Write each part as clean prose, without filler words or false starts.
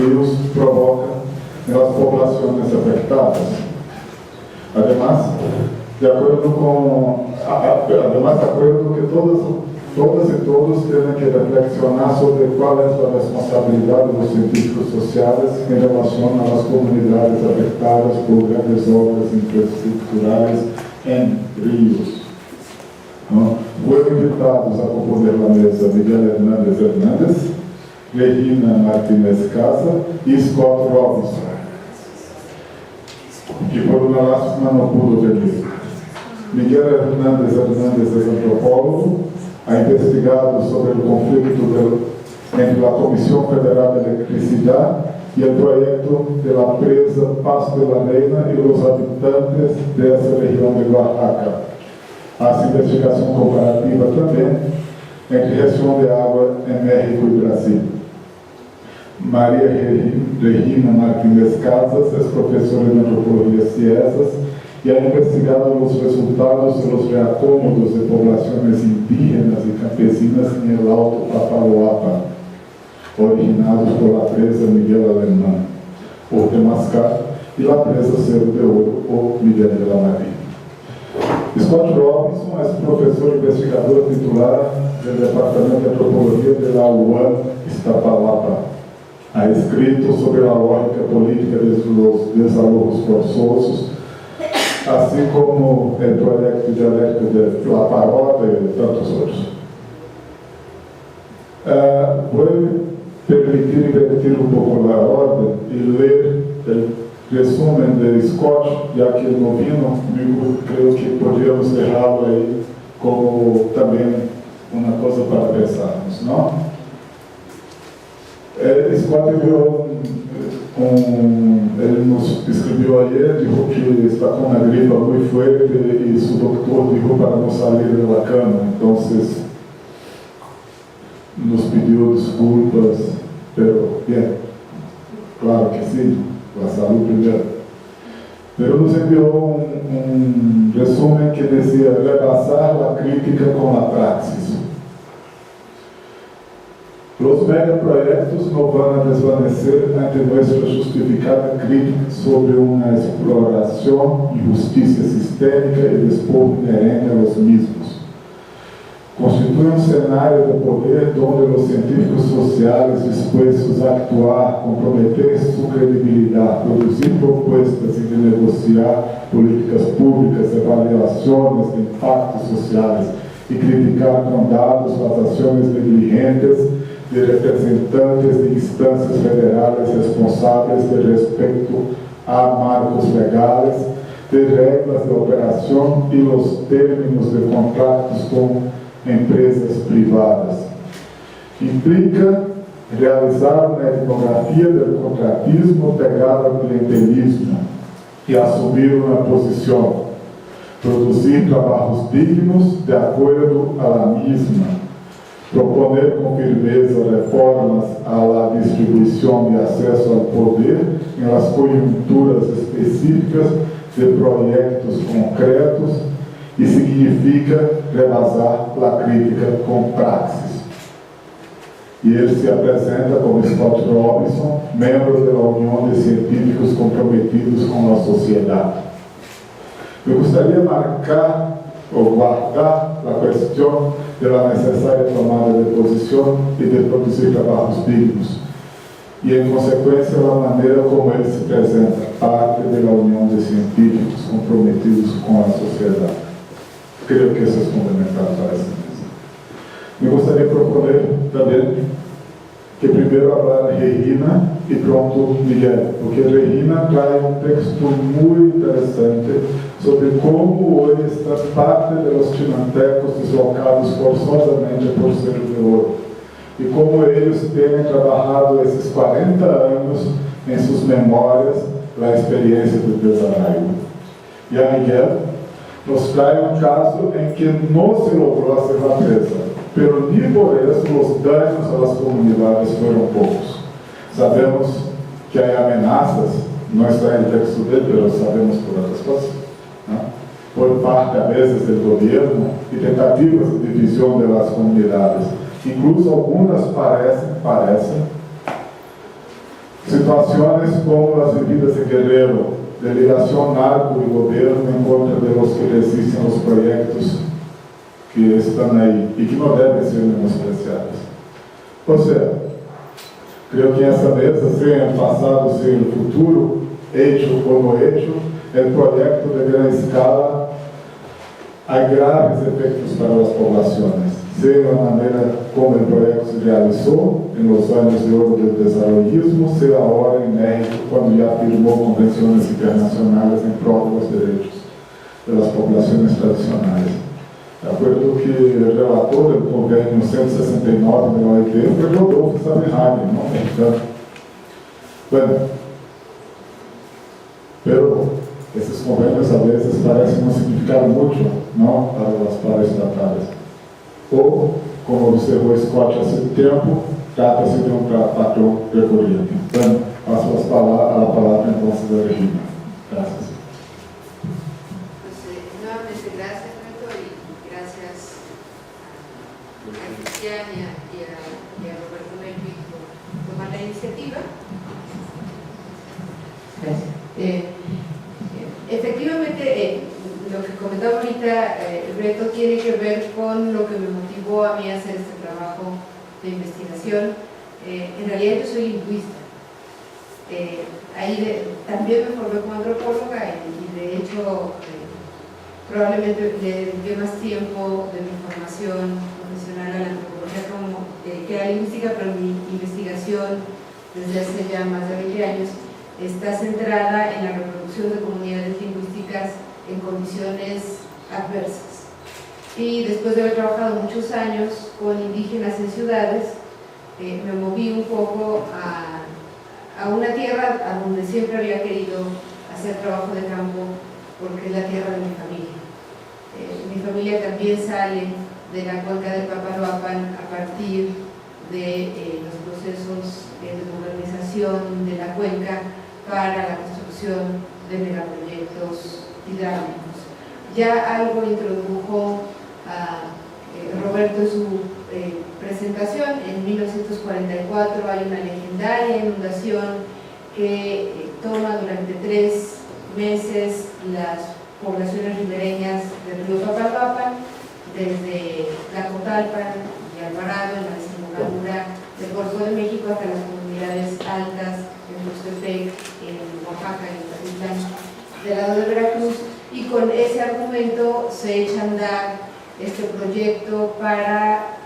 ríos provoca en las poblaciones afectadas. Además, de acuerdo que todas y todos tienen que reflexionar sobre cuál es la responsabilidad de los científicos sociales en relación a las comunidades afectadas por grandes obras infraestructurales en ríos. Fueron invitados a componer la mesa Miguel Hernández, Regina Martínez Casa y Scott Robinson, que por una lástima no pudo venir. Miguel Hernández es antropólogo, ha investigado sobre el conflicto entre la Comisión Federal de Electricidad y el proyecto de la presa Paso de la Reina y los habitantes de esa región de Oaxaca. Hace investigación comparativa también entre gestión de agua en México y Brasil. María Regina Martínez Casas es profesora de Antropología Ciesas y ha investigado los resultados de los reacómodos de poblaciones indígenas y campesinas en el Alto Papaloapan, originados por la presa Miguel Alemán, o Temascal, y la presa Cerro de Oro, o Miguel de la María. Scott Robinson es profesor investigador titular del Departamento de Antropología de la UAM Iztapalapa. Ha escrito sobre la lógica política de los desalojos forzosos, así como el proyecto dialéctico de La Parota y tantos otros. Voy a permitir invertir un poco la orden y leer el resumen de Scott, ya que no vino conmigo, creo que podríamos dejarlo ahí como también una cosa para pensarnos, ¿no? Scott envió él nos escribió ayer, dijo que está con una gripa muy fuerte y su doctor dijo para no salir de la cama, entonces nos pidió disculpas, pero bien, claro que sí, la salud primero. Pero nos envió un resumen que decía rebasar la crítica con la praxis. Los megaproyectos no van a desvanecer ante nuestra justificada crítica sobre una exploración y justicia sistémica y despojo inherente a los mismos. Constituye un escenario de poder donde los científicos sociales dispuestos a actuar, comprometer su credibilidad, producir propuestas y negociar políticas públicas, evaluaciones de impactos sociales y criticar con dados las acciones negligentes de representantes de instancias federales responsáveis de respeito a marcos legais, de regras de operação e os términos de contratos com empresas privadas. Implica realizar uma etnografia do contratismo pegada ao clientelismo e assumir uma posição, produzir trabalhos dignos de acordo à la misma, proponer com firmeza reformas à distribuição e acesso ao poder em las conjunturas específicas de projetos concretos e significa rebasar a crítica com praxis. E ele se apresenta como Scott Robinson, membro da União de Científicos Comprometidos com a Sociedade. Eu gostaria de marcar ou guardar a questão da necessária tomada de posição e de produzir trabalhos dignos. E, em consequência, a maneira como ele se apresenta, parte da União de Científicos Comprometidos com a Sociedade. Creio que isso é fundamental para essa mesa. Me gostaria de propor também que primeiro falar Regina e pronto Miguel, porque Regina traz um texto muito interessante sobre como hoje está parte dos chinantecos deslocados forçosamente por Cerro de Oro e como eles têm trabalhado esses 40 anos em suas memórias a experiência do desarraigo. E a Miguel nos traz um caso em que não se logrou a certeza, pero ni por eso os danos às comunidades foram poucos. Sabemos que há ameaças, não está no texto dele, mas sabemos por outras coisas, né? Por parte, a vezes, do governo e tentativas de divisão das comunidades. Incluso algumas parecem se situaciones como las vividas en Guerrero, delegación narco y gobierno en contra de los que resisten los proyectos que están ahí y que no deben ser menospreciados. O sea, creo que essa mesa, sea el pasado, sea el futuro, hecho o no hecho, el proyecto de gran escala hay graves efectos para las poblaciones, sea la manera como el proyecto se realizó en los años de oro del desarrollismo, sea ahora en México, cuando ya firmó convenciones internacionales en pro de los derechos de las poblaciones tradicionales. De acuerdo que el relator del convenio 169 de la OIT fue Rodolfo Saberhagen, ¿no? Mexicano. Bueno, pero esses convênios a vezes parecem não significar muito, não, para as paraestatales. Ou, como observou Scott há certo tempo, trata-se de um patrão recorrente. Então, passo a palavra então a Regina. Graças. Nuevamente, gracias, Reto, y gracias a Cristian y a Roberto Melvin por tomar la iniciativa. Gracias. Efectivamente, lo que comentaba ahorita, el reto tiene que ver con lo que me motivó a mí a hacer este trabajo de investigación. En realidad yo soy lingüista. También me formé como antropóloga y de hecho probablemente le dediqué más tiempo de mi formación profesional a la antropología que a la lingüística, pero mi investigación desde hace ya más de 20 años está centrada en la reproducción de comunidades lingüísticas en condiciones adversas. Y después de haber trabajado muchos años con indígenas en ciudades, me moví un poco a una tierra a donde siempre había querido hacer trabajo de campo, porque es la tierra de mi familia. Mi familia también sale de la cuenca del Papaloapan a partir de los procesos de modernización de la cuenca para la construcción de megaproyectos hidráulicos. Ya algo introdujo Roberto en su presentación. En 1944 hay una legendaria inundación que toma durante 3 meses las poblaciones ribereñas del río Papaloapan, desde Tlacotalpan y Alvarado, en la desembocadura del Golfo de México, hasta las comunidades altas en Tuxtepec, en Oaxaca, en Tatitlán, del lado de Veracruz, y con ese argumento se echa a andar este proyecto para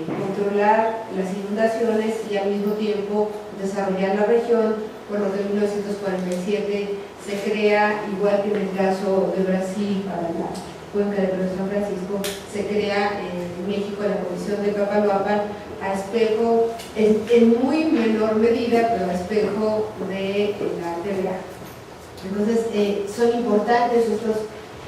controlar las inundaciones y al mismo tiempo desarrollar la región, por lo que en 1947 se crea, igual que en el caso de Brasil para la cuenca del río San Francisco, se crea en México la Comisión de Papaloapan a espejo, en muy menor medida, pero a espejo de la TVA. Entonces, son importantes estos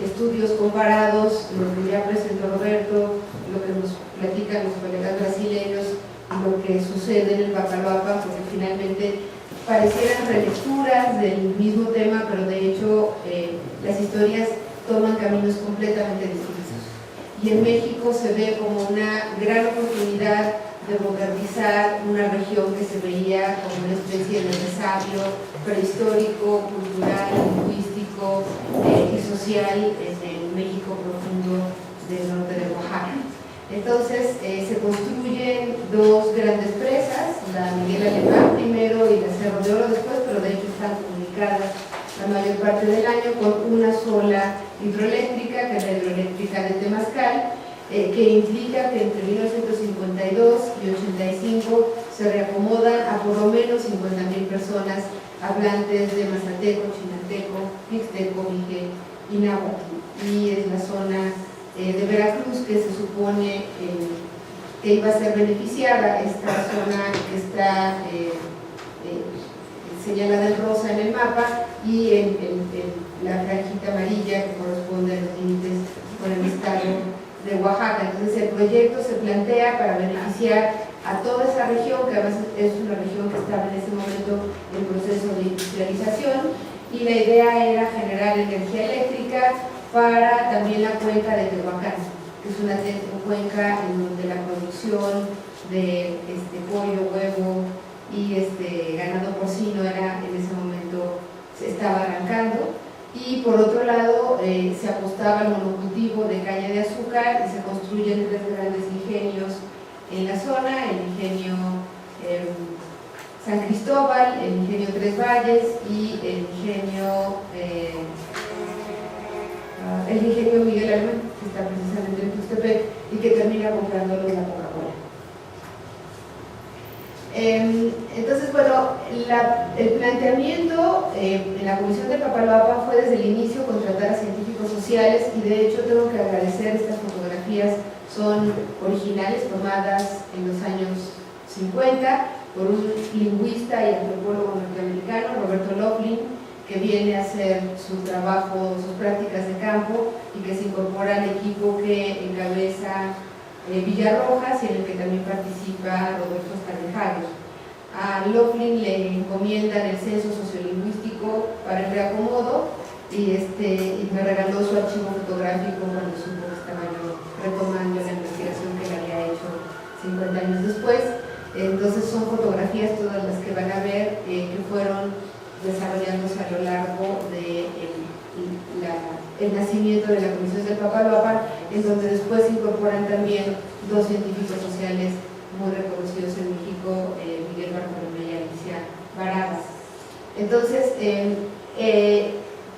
estudios comparados, lo que ya presentó Roberto, lo que nos platican los colegas brasileños, lo que sucede en el Papaloapan, porque finalmente parecieran relecturas del mismo tema, pero de hecho las historias toman caminos completamente distintos. Y en México se ve como una gran oportunidad de modernizar una región que se veía como una especie de resabio prehistórico, cultural, lingüístico y social en el México profundo del norte de Oaxaca. Entonces se construyen 2 grandes presas, la Miguel Alemán primero y la Cerro de Oro después, pero de hecho están comunicadas la mayor parte del año con una sola hidroeléctrica, que es la hidroeléctrica de Temazcal, que implica que entre 1952 y 85 se reacomodan a por lo menos 50,000 personas hablantes de mazateco, chinanteco, mixteco, mije y náhuatl. Y es la zona de Veracruz que se supone que iba a ser beneficiada, esta zona que está señalada en rosa en el mapa y en la franjita amarilla que corresponde a los límites con el estado de Oaxaca. Entonces el proyecto se plantea para beneficiar a toda esa región, que además es una región que estaba en ese momento en proceso de industrialización, y la idea era generar energía eléctrica para también la cuenca de Tehuacán, que es una cuenca en donde la producción de pollo, huevo y ganado porcino era estaba arrancando, y por otro lado se apostaba al monocultivo de caña de azúcar y se construyen 3 grandes ingenios en la zona: el ingenio San Cristóbal, el ingenio Tres Valles y el ingenio Miguel Alemán, que está precisamente en Tuxtepec y que termina comprándolo la Coca-Cola. Entonces, bueno, el planteamiento en la Comisión del Papaloapan fue desde el inicio contratar a científicos sociales, y de hecho tengo que agradecer, estas fotografías son originales, tomadas en los años 50 por un lingüista y antropólogo norteamericano, Roberto Loughlin, que viene a hacer su trabajo, sus prácticas de campo, y que se incorpora al equipo que encabeza Villarrojas, y en el que también participa Roberto Escaldejario. A Loughlin le encomiendan el censo sociolingüístico para el reacomodo, y me regaló su archivo fotográfico cuando supo que estaba yo retomando la investigación que le había hecho 50 años después. Entonces son fotografías todas las que van a ver que fueron desarrollándose a lo largo del nacimiento de la Comisión del Papaloapan, en donde después se incorporan también 2 científicos sociales muy reconocidos en México, Miguel Bartolomé y Alicia Baradas. Entonces,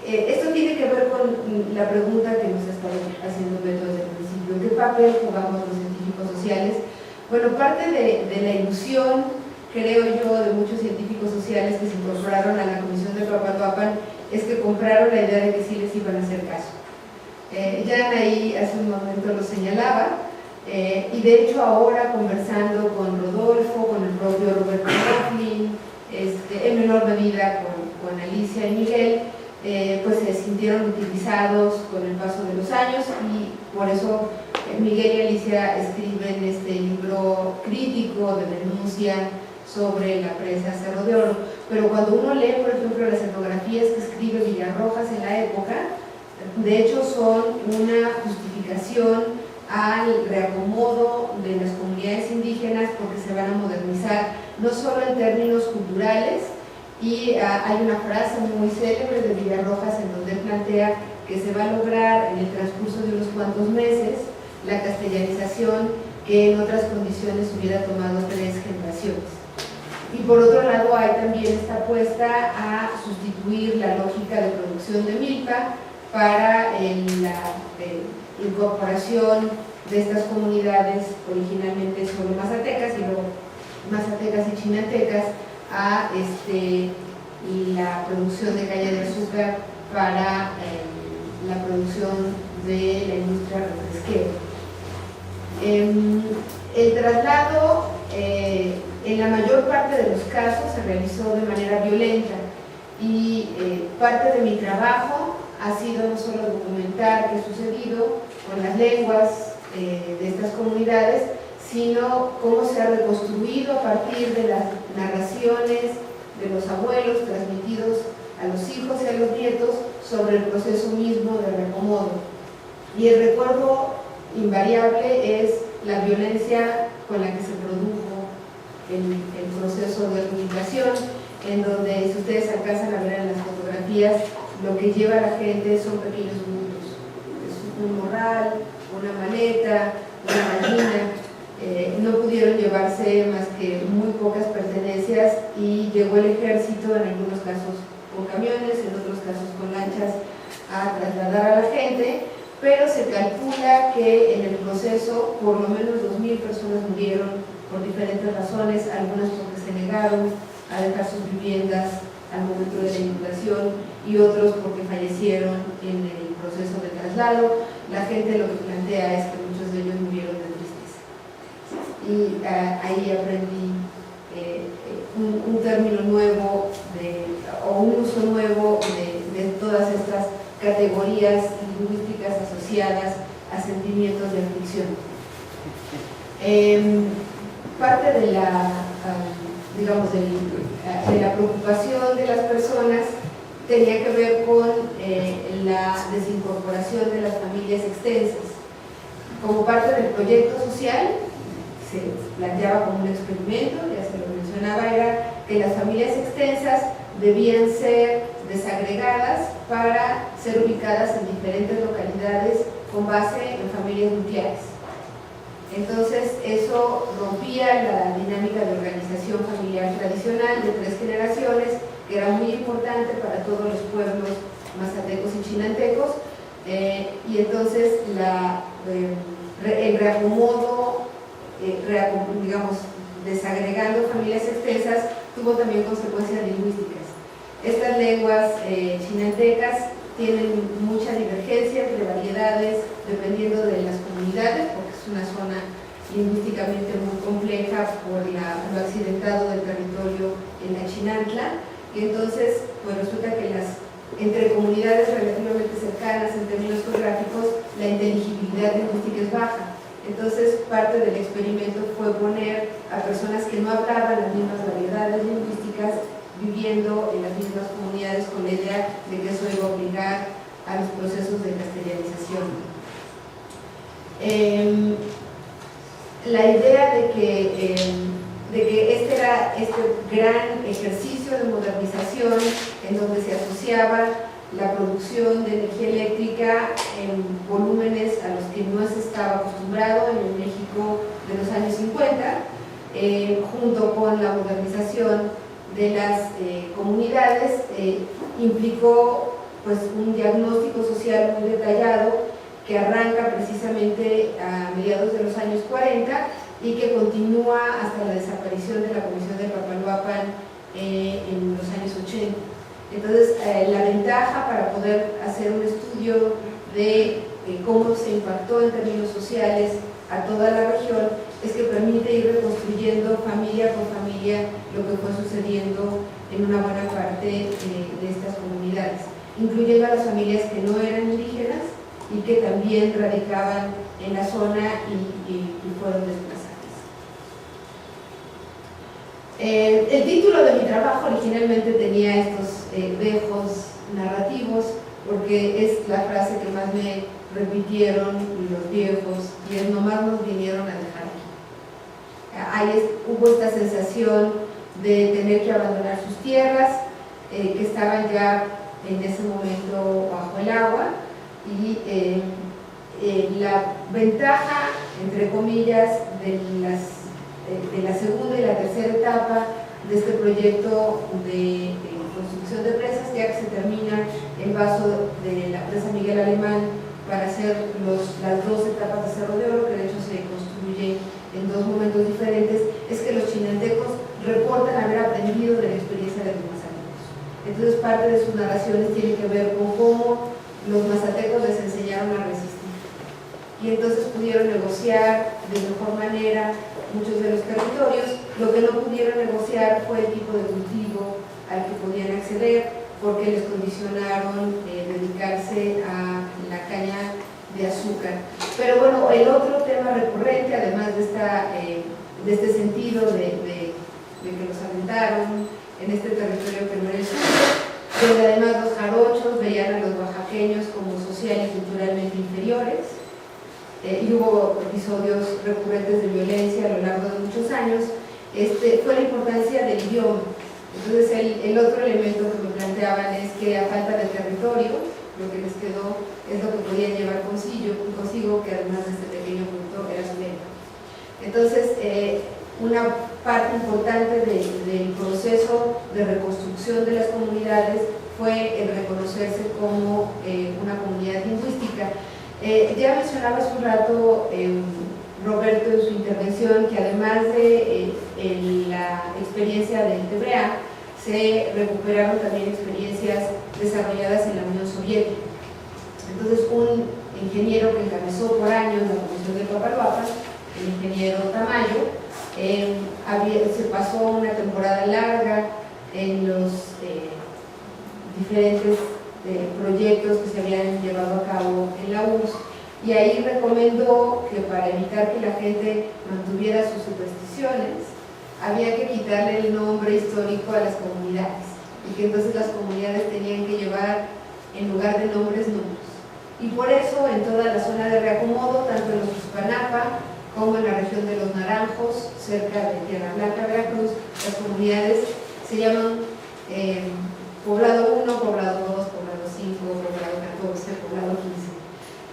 esto tiene que ver con la pregunta que nos estaba haciendo Beto desde el principio: ¿qué papel jugamos los científicos sociales? Bueno, parte de la ilusión, creo yo, de muchos científicos sociales que se incorporaron a la Comisión del Papaloapan es que compraron la idea de que sí les iban a hacer caso. Ya ahí hace un momento lo señalaba, y de hecho ahora conversando con Rodolfo, con el propio Roberto Loughlin, en menor medida con Alicia y Miguel, pues se sintieron utilizados con el paso de los años, y por eso Miguel y Alicia escriben este libro crítico de denuncia sobre la presa Cerro de Oro. Pero cuando uno lee, por ejemplo, las etnografías que escribe Villarrojas en la época, de hecho son una justificación al reacomodo de las comunidades indígenas, porque se van a modernizar, no solo en términos culturales, y hay una frase muy célebre de Villarrojas en donde él plantea que se va a lograr en el transcurso de unos cuantos meses la castellanización que en otras condiciones hubiera tomado 3 generaciones. Y por otro lado hay también esta apuesta a sustituir la lógica de producción de milpa para la incorporación de estas comunidades originalmente solo mazatecas y luego mazatecas y chinantecas a la producción de caña de azúcar para la producción de la industria refresquera. El traslado en la mayor parte de los casos se realizó de manera violenta, y parte de mi trabajo ha sido no solo documentar qué ha sucedido con las lenguas de estas comunidades, sino cómo se ha reconstruido a partir de las narraciones de los abuelos transmitidos a los hijos y a los nietos sobre el proceso mismo de reacomodo. Y el recuerdo invariable es la violencia con la que se produjo el proceso de comunicación, en donde, si ustedes alcanzan a ver en las fotografías, lo que lleva a la gente son pequeños bultos: es un morral, una maleta, una gallina. No pudieron llevarse más que muy pocas pertenencias, y llegó el ejército, en algunos casos con camiones, en otros casos con lanchas, a trasladar a la gente, pero se calcula que en el proceso por lo menos 2.000 personas murieron por diferentes razones, algunas porque se negaron a dejar sus viviendas al momento de la inundación, y otros porque fallecieron en el proceso de traslado. La gente lo que plantea es que muchos de ellos murieron de tristeza. Y ahí aprendí un término nuevo o un uso nuevo de todas estas categorías lingüísticas asociadas a sentimientos de aflicción. Parte de la preocupación de las personas tenía que ver con la desincorporación de las familias extensas. Como parte del proyecto social, se planteaba como un experimento, ya se lo mencionaba, era que las familias extensas debían ser desagregadas para ser ubicadas en diferentes localidades con base en familias nucleares. Entonces eso rompía la dinámica de organización familiar tradicional de 3 generaciones, que era muy importante para todos los pueblos mazatecos y chinantecos, y entonces el reacomodo, digamos, desagregando familias extensas, tuvo también consecuencias lingüísticas. Estas lenguas chinantecas tienen mucha divergencia entre variedades dependiendo de las comunidades, porque es una zona lingüísticamente muy compleja por lo accidentado del territorio en la Chinantla, y entonces pues resulta que entre comunidades relativamente cercanas en términos geográficos la inteligibilidad lingüística es baja. Entonces parte del experimento fue poner a personas que no hablaban las mismas variedades lingüísticas viviendo en las mismas comunidades, con la idea de que eso iba a obligar a los procesos de castellanización. La idea de que este era este gran ejercicio de modernización en donde se asociaba la producción de energía eléctrica en volúmenes a los que no se estaba acostumbrado en el México de los años 50, junto con la modernización de las comunidades, implicó pues un diagnóstico social muy detallado que arranca precisamente a mediados de los años 40 y que continúa hasta la desaparición de la Comisión de Papaloapan en los años 80. Entonces, la ventaja para poder hacer un estudio de cómo se impactó en términos sociales a toda la región es que permite ir reconstruyendo familia por familia lo que fue sucediendo en una buena parte de estas comunidades, incluyendo a las familias que no eran indígenas y que también radicaban en la zona y fueron desplazadas. El título de mi trabajo originalmente tenía estos dejos narrativos, porque es la frase que más me repitieron los viejos, y es: nomás nos vinieron a dejar aquí. Hubo esta sensación de tener que abandonar sus tierras, que estaban ya en ese momento bajo el agua, y la ventaja, entre comillas, de la segunda y la tercera etapa de este proyecto de construcción de presas, ya que se termina el vaso de la presa Miguel Alemán para hacer las 2 etapas de Cerro de Oro, que de hecho se construyen en 2 momentos diferentes, es que los chinantecos reportan haber aprendido de la experiencia de los mazatecos. Entonces parte de sus narraciones tiene que ver con cómo los mazatecos les enseñaron a resistir, y entonces pudieron negociar de mejor manera muchos de los territorios. Lo que no pudieron negociar fue el tipo de cultivo al que podían acceder, porque les condicionaron dedicarse a la caña de azúcar. Pero bueno, el otro tema recurrente, además de este sentido de que los aventaron en este territorio que no era el suyo, donde además los jarochos veían a los oaxaqueños como social y culturalmente inferiores, y hubo episodios recurrentes de violencia a lo largo de muchos años, fue la importancia del idioma. Entonces el otro elemento que me planteaban es que a falta de territorio, lo que les quedó es lo que podían llevar consigo, que además de este pequeño punto era su lengua. Entonces, una parte importante del proceso de reconstrucción de las comunidades fue el reconocerse como una comunidad lingüística. Ya mencionaba hace un rato Roberto en su intervención que además de la experiencia del TBA, se recuperaron también experiencias desarrolladas en la Unión Soviética. Entonces un ingeniero que encabezó por años la Comisión de Papaloapan, el ingeniero Tamayo, se pasó una temporada larga en los diferentes proyectos que se habían llevado a cabo en la URSS, y ahí recomendó que para evitar que la gente mantuviera sus supersticiones había que quitarle el nombre histórico a las comunidades, y que entonces las comunidades tenían que llevar en lugar de nombres números. Y por eso en toda la zona de reacomodo, tanto en los Ixpanapa como en la región de los Naranjos, cerca de Tierra Blanca, Veracruz, las comunidades se llaman poblado 1, poblado 2, poblado 5, poblado 14, poblado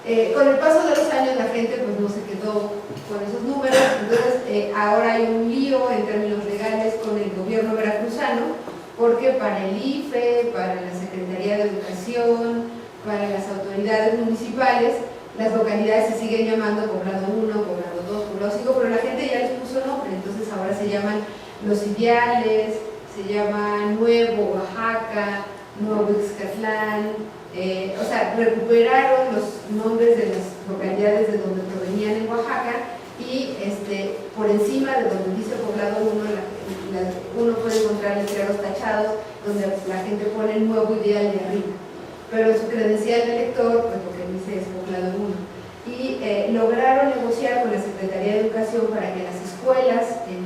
15. Con el paso de los años la gente pues no se quedó con esos números, entonces ahora hay un lío en términos legales con el gobierno veracruzano, porque para el IFE, para la Secretaría de Educación, para las autoridades municipales, las localidades se siguen llamando poblado 1, poblado 2, poblado 5, pero la gente ya les puso nombre, entonces ahora se llaman Los Ideales, se llama Nuevo Oaxaca, Nuevo Ixcatlán, o sea, recuperaron los nombres de las localidades de donde provenían en Oaxaca y por encima de donde dice poblado 1, uno puede encontrar letreros tachados donde la gente pone Nuevo Ideal de arriba, pero en su credencial de elector, pues lo que dice es poblado 1. Y lograron negociar con la Secretaría de Educación para que las escuelas en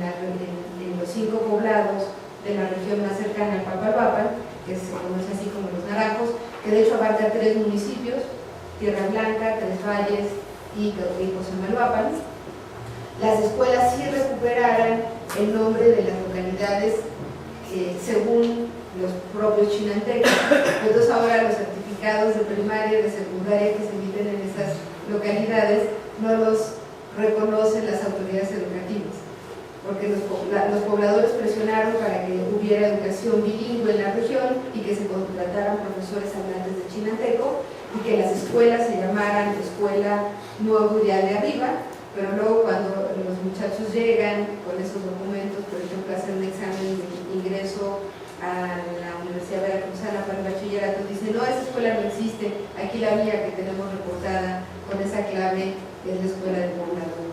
los 5 poblados de la región más cercana al Papalhuapan, que se conoce así como Los Naranjos, que de hecho abarca 3 municipios, Tierra Blanca, Tres Valles y Cosamaloapan, las escuelas sí recuperaran el nombre de las localidades según los propios chinantecos. Entonces ahora los certificados de primaria y de secundaria que se emiten en esas localidades no los reconocen las autoridades educativas, porque los pobladores presionaron para que hubiera educación bilingüe en la región y que se contrataran profesores hablantes de chinanteco y que las escuelas se llamaran Escuela Nuevo Ideal de Arriba, pero luego cuando los muchachos llegan con esos documentos, por ejemplo, a hacer un examen de ingreso a la Universidad Veracruzana para el bachillerato, dicen, no, esa escuela no existe, aquí la mía que tenemos reportada con esa clave es la escuela de poblado.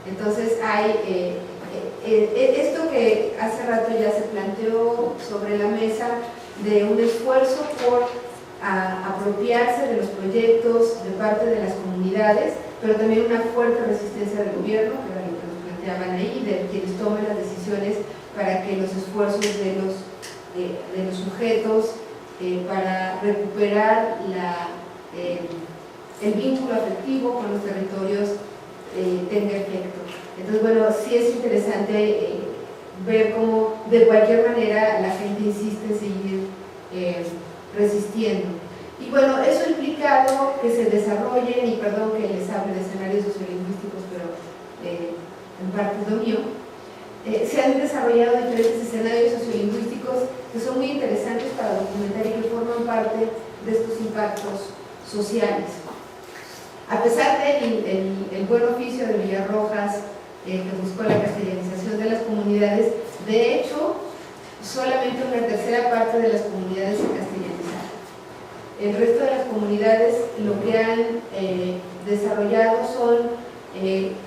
Entonces hay esto que hace rato ya se planteó sobre la mesa de un esfuerzo por apropiarse de los proyectos de parte de las comunidades, pero también una fuerte resistencia del gobierno, que era lo que nos planteaban ahí, de quienes toman las decisiones para que los esfuerzos de los sujetos para recuperar el vínculo afectivo con los territorios tenga efecto. Entonces, bueno, sí es interesante ver cómo de cualquier manera la gente insiste en seguir resistiendo. Y bueno, eso ha implicado que se desarrollen, y perdón que les hable de escenarios sociolingüísticos, pero en parte es lo mío, se han desarrollado diferentes escenarios sociolingüísticos que son muy interesantes para documentar y que forman parte de estos impactos sociales. A pesar del buen oficio de Villarrojas, que buscó la castellanización de las comunidades, de hecho, solamente una tercera parte de las comunidades se castellanizaron. El resto de las comunidades lo que han desarrollado son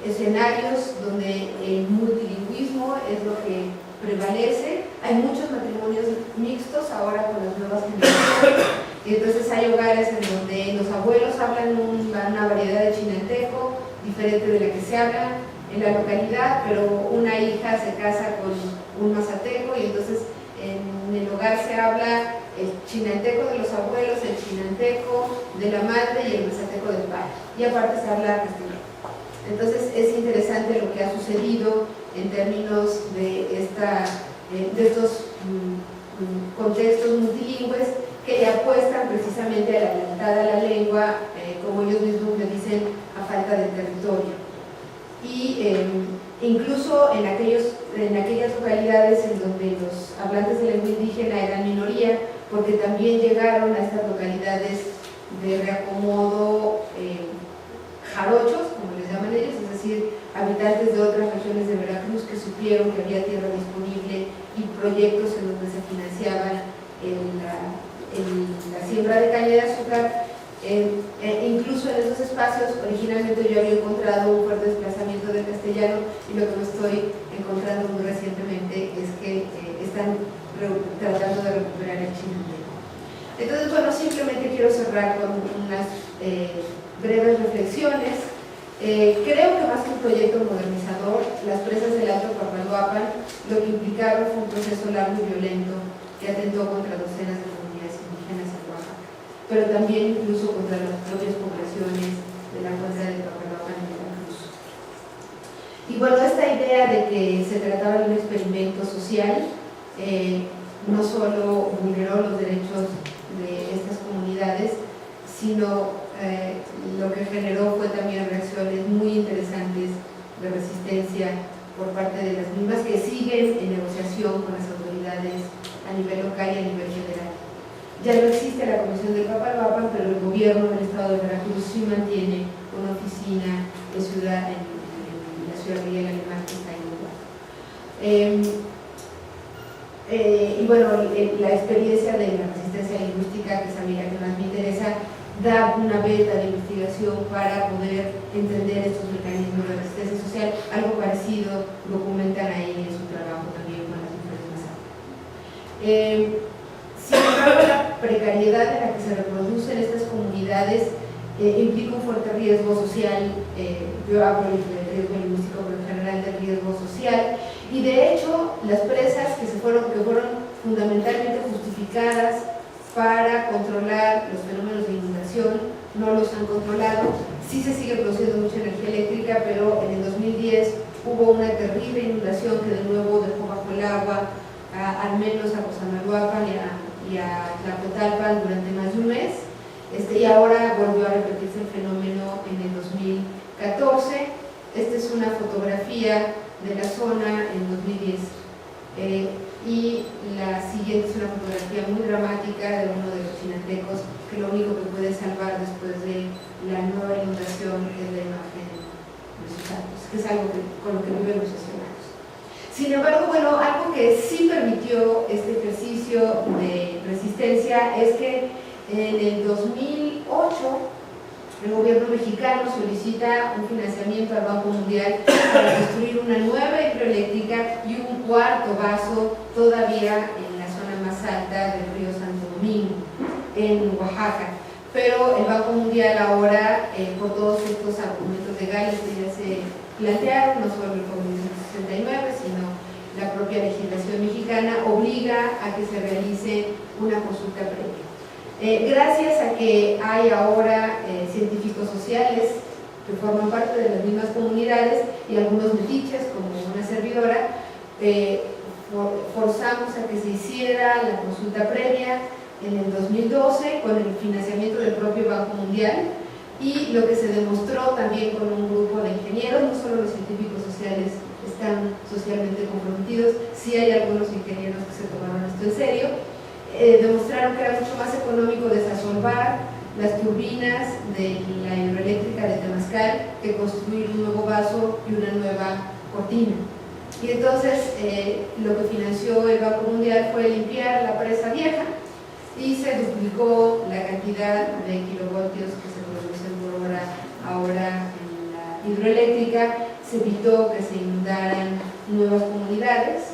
escenarios donde el multilingüismo es lo que prevalece. Hay muchos matrimonios mixtos ahora con las nuevas generaciones, y entonces hay hogares en donde los abuelos hablan una variedad de chinanteco diferente de la que se habla en la localidad, pero una hija se casa con un mazateco y entonces en el hogar se habla el chinanteco de los abuelos, el chinanteco de la madre y el mazateco del padre, y aparte se habla castellano. Entonces es interesante lo que ha sucedido en términos de estos contextos multilingües que le apuestan precisamente a la lealtad a la lengua, como ellos mismos le dicen, a falta de territorio. Y incluso en aquellas localidades en donde los hablantes de lengua indígena eran minoría, porque también llegaron a estas localidades de reacomodo jarochos, como les llaman ellos, es decir, habitantes de otras regiones de Veracruz que supieron que había tierra disponible y proyectos en donde se financiaba la siembra de caña de azúcar. Incluso en esos espacios, originalmente yo había encontrado un fuerte desplazamiento del castellano, y lo que me estoy encontrando muy recientemente es que están tratando de recuperar el chinanteco. Entonces, bueno, simplemente quiero cerrar con unas breves reflexiones. Creo que más que un proyecto modernizador, las presas del Alto Papalhuapan lo que implicaron fue un proceso largo y violento que atentó contra docenas de comunidades indígenas en Oaxaca, pero también incluso contra las propias poblaciones de la cuenca del Papalhuapan y Veracruz. Y bueno, esta idea de que se trataba de un experimento social no solo vulneró los derechos de estas comunidades, sino lo que generó fue también reacciones muy interesantes de resistencia por parte de las mismas que siguen en negociación con las autoridades a nivel local y a nivel federal. Ya no existe la Comisión del Papaloapan, pero el gobierno del estado de Veracruz sí mantiene una oficina en la ciudad de Miguel Alemán, que está en Uruguay. Y bueno, la experiencia de la resistencia lingüística, que es a mí la que más me interesa, da una beta de investigación para poder entender estos mecanismos de resistencia social. Algo parecido documentan ahí en su trabajo también con las mujeres más altas. Sin embargo, la precariedad en la que se reproducen estas comunidades implica un fuerte riesgo social. Yo hablo de riesgo lingüístico, pero en general de riesgo social, y de hecho las presas que fueron fundamentalmente justificadas para controlar los fenómenos de inundación no los han controlado. Sí se sigue produciendo mucha energía eléctrica, pero en el 2010 hubo una terrible inundación que de nuevo dejó bajo el agua al menos a Cosamaloapan y a Tlacotalpan durante más de un mes. Y ahora volvió a repetirse el fenómeno en el 2014. Esta es una fotografía de la zona en 2010. Y la siguiente es una fotografía muy dramática de uno de los chinantecos, que lo único que puede salvar después de la nueva inundación es la imagen de sus actos, que es algo con lo que viven obsesionados. Sin embargo, bueno, algo que sí permitió este ejercicio de resistencia es que en el 2008 el gobierno mexicano solicita un financiamiento al Banco Mundial para construir una nueva hidroeléctrica y un cuarto vaso todavía en la zona más alta del río Santo Domingo, en Oaxaca. Pero el Banco Mundial ahora, por todos estos argumentos legales que ya se plantearon, no solo el Convenio 69, sino la propia legislación mexicana, obliga a que se realice una consulta previa. Gracias a que hay ahora científicos sociales que forman parte de las mismas comunidades y algunos metiches como una servidora, forzamos a que se hiciera la consulta previa en el 2012 con el financiamiento del propio Banco Mundial, y lo que se demostró también con un grupo de ingenieros, no solo los científicos sociales están socialmente comprometidos, sí hay algunos ingenieros que se tomaron esto en serio. Demostraron que era mucho más económico desasolvar las turbinas de la hidroeléctrica de Temazcal que construir un nuevo vaso y una nueva cortina. Y entonces lo que financió el Banco Mundial fue limpiar la presa vieja y se duplicó la cantidad de kilovoltios que se producen por hora ahora en la hidroeléctrica. Se evitó que se inundaran nuevas comunidades.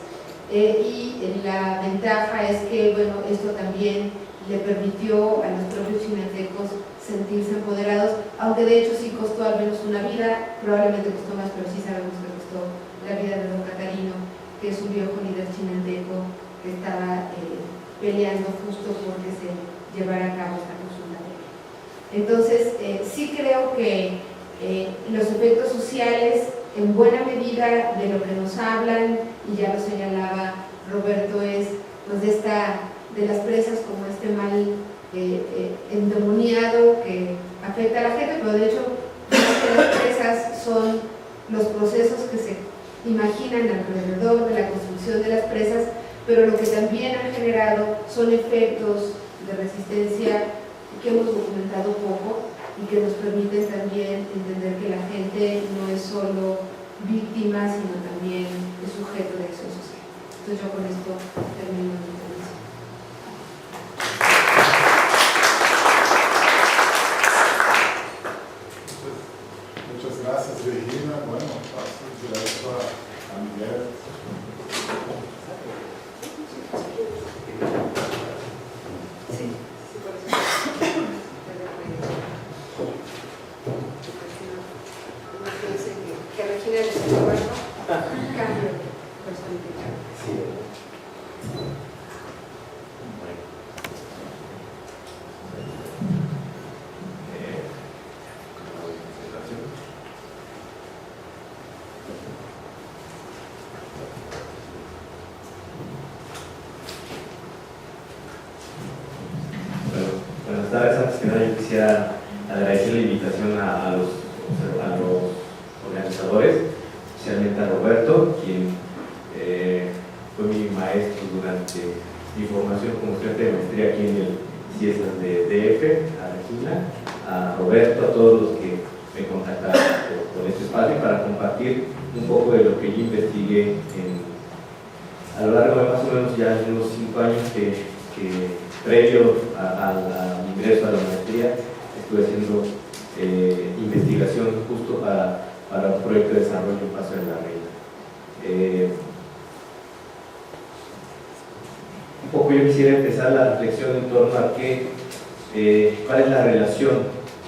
Y la ventaja es que, bueno, esto también le permitió a los propios chinantecos sentirse empoderados, aunque de hecho sí costó al menos una vida, probablemente costó más, pero sí sabemos que costó la vida de don Catarino, que es un viejo líder chinanteco que estaba peleando justo porque se llevara a cabo esta consulta. Entonces, sí creo que los efectos sociales, en buena medida de lo que nos hablan, y ya lo señalaba Roberto, es pues de las presas como este mal endemoniado que afecta a la gente, pero de hecho las presas son los procesos que se imaginan alrededor de la construcción de las presas, pero lo que también han generado son efectos de resistencia que hemos documentado poco y que nos permiten también entender que la gente no es solo víctima, sino también es sujeto de acción social. Entonces yo con esto termino mi intervención. Muchas gracias, Regina. Bueno, paso directo a Miguel. Sí, por eso. Que Regina les cambio personificado. que nada yo quisiera agradecer la invitación a los organizadores, especialmente a Roberto, quien fue mi maestro durante mi formación como estudiante de maestría aquí en el CIESAS de DF, a Regina, a Roberto, a todos los que me contactaron por este espacio para compartir un poco de lo que yo investigué a lo largo de más o menos ya unos 5 años que previo al ingreso a la maestría estuve haciendo investigación justo para un proyecto de desarrollo en Paso de la Reina. Un poco yo quisiera empezar la reflexión en torno a cuál es la relación,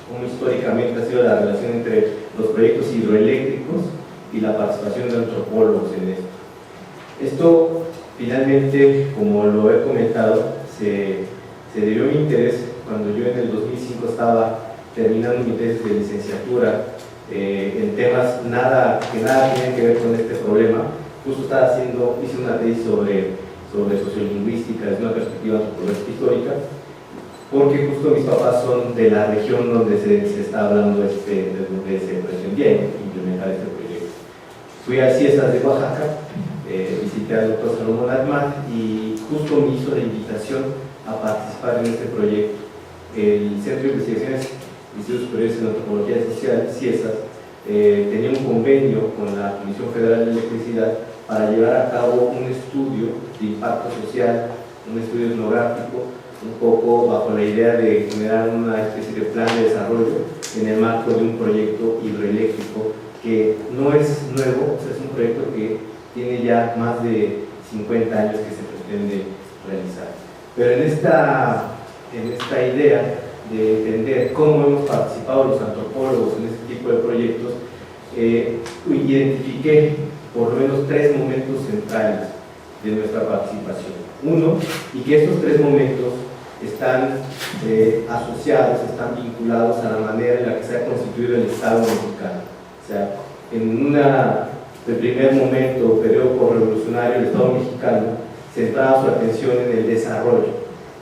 cómo históricamente ha sido la relación entre los proyectos hidroeléctricos y la participación de antropólogos en esto. Esto finalmente, como lo he comentado, se debió a mi interés cuando yo en el 2005 estaba terminando mi tesis de licenciatura en temas que nada tienen que ver con este problema. Justo hice una tesis sobre sociolingüística desde una perspectiva antropológica histórica, porque justo mis papás son de la región donde se está hablando, de donde se pretendía implementar este proyecto. Fui a CIESAS de Oaxaca, visité al doctor Salomón Atmat y justo me hizo la invitación a participar en este proyecto. El Centro de Investigaciones de Estudios Superiores en Antropología Social, CIESAS, tenía un convenio con la Comisión Federal de Electricidad para llevar a cabo un estudio de impacto social, un estudio etnográfico, un poco bajo la idea de generar una especie de plan de desarrollo en el marco de un proyecto hidroeléctrico que no es nuevo, es un proyecto que tiene ya más de 50 años que se pretende realizar. Pero en esta idea de entender cómo hemos participado los antropólogos en este tipo de proyectos, identifiqué por lo menos 3 momentos centrales de nuestra participación. Uno, y que estos 3 momentos están asociados, están vinculados a la manera en la que se ha constituido el Estado mexicano. O sea, en el primer momento, periodo postrevolucionario, el Estado mexicano centraba su atención en el desarrollo,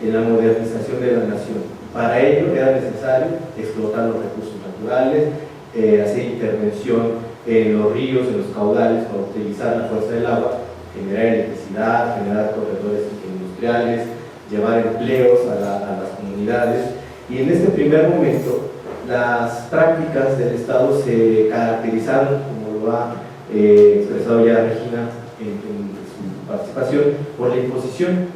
en la modernización de la nación. Para ello era necesario explotar los recursos naturales, hacer intervención en los ríos, en los caudales, para utilizar la fuerza del agua, generar electricidad, generar corredores industriales, llevar empleos a las comunidades. Y en este primer momento, las prácticas del Estado se caracterizaron, como lo ha expresado ya Regina en su participación, por la imposición,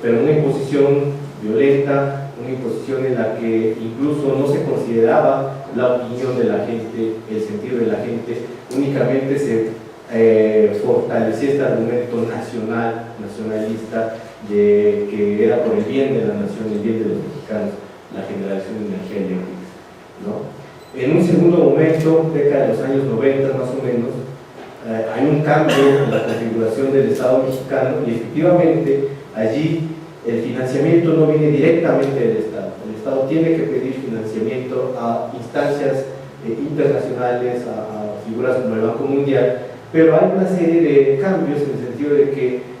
pero una imposición violenta, una imposición en la que incluso no se consideraba la opinión de la gente, el sentido de la gente, únicamente se fortalecía este argumento nacionalista de que era por el bien de la nación, el bien de los mexicanos, la generación de energía eléctrica, ¿no? En un segundo momento, década de los años 90 más o menos, hay un cambio en la configuración del Estado mexicano y efectivamente allí el financiamiento no viene directamente del Estado. El Estado tiene que pedir financiamiento a instancias internacionales, a figuras como el Banco Mundial, pero hay una serie de cambios en el sentido de que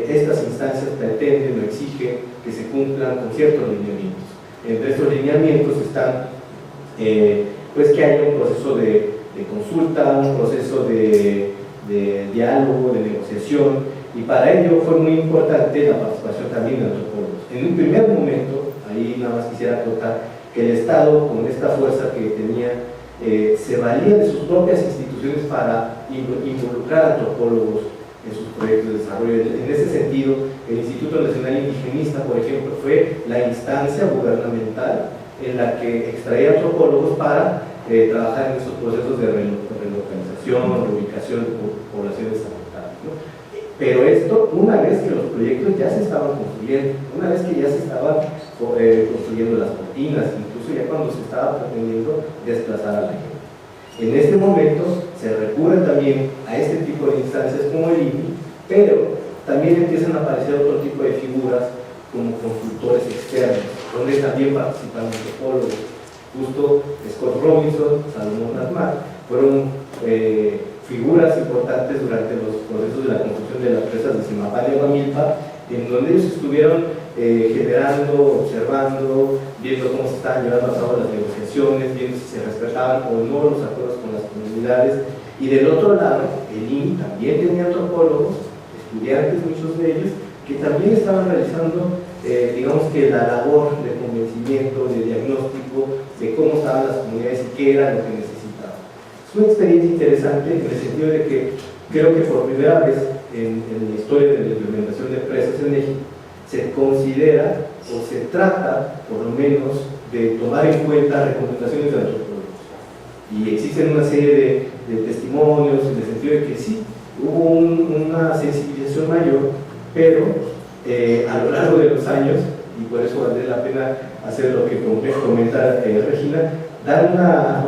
estas instancias pretenden o exigen que se cumplan con ciertos lineamientos. Entre estos lineamientos están pues que haya un proceso de consulta, un proceso de diálogo, de negociación, y para ello fue muy importante la participación también de antropólogos. En un primer momento, ahí nada más quisiera acotar que el Estado, con esta fuerza que tenía, se valía de sus propias instituciones para involucrar antropólogos en sus proyectos de desarrollo. En ese sentido, el Instituto Nacional Indigenista, por ejemplo, fue la instancia gubernamental en la que extraía antropólogos para trabajar en esos procesos de relocalización, reubicación de poblaciones afectadas, ¿no? Pero esto, una vez que los proyectos ya se estaban construyendo, una vez que ya se estaban construyendo las cortinas, incluso ya cuando se estaba pretendiendo desplazar a la gente. En este momento se recurre también a este tipo de instancias como el INPI, pero también empiezan a aparecer otro tipo de figuras como consultores externos, donde también participan antropólogos. Justo Scott Robinson, Salomón Atmat, fueron figuras importantes durante los procesos de la construcción de las presas de Zimapán y Aguamilpa, en donde ellos estuvieron generando, observando, viendo cómo se estaban llevando a cabo las negociaciones, viendo si se respetaban o no los acuerdos con las comunidades. Y del otro lado, el INI también tenía antropólogos, estudiantes, muchos de ellos, que también estaban realizando, digamos que la labor de convencimiento, de diagnóstico, de cómo estaban las comunidades y qué era lo que necesitaban. Es una experiencia interesante en el sentido de que creo que por primera vez en la historia de la implementación de presas en México se considera o se trata, por lo menos, de tomar en cuenta recomendaciones de antropólogos. Y existen una serie de testimonios en el sentido de que sí, hubo una sensibilización mayor, pero a lo largo de los años, y por eso vale la pena hacer lo que comenta Regina, dar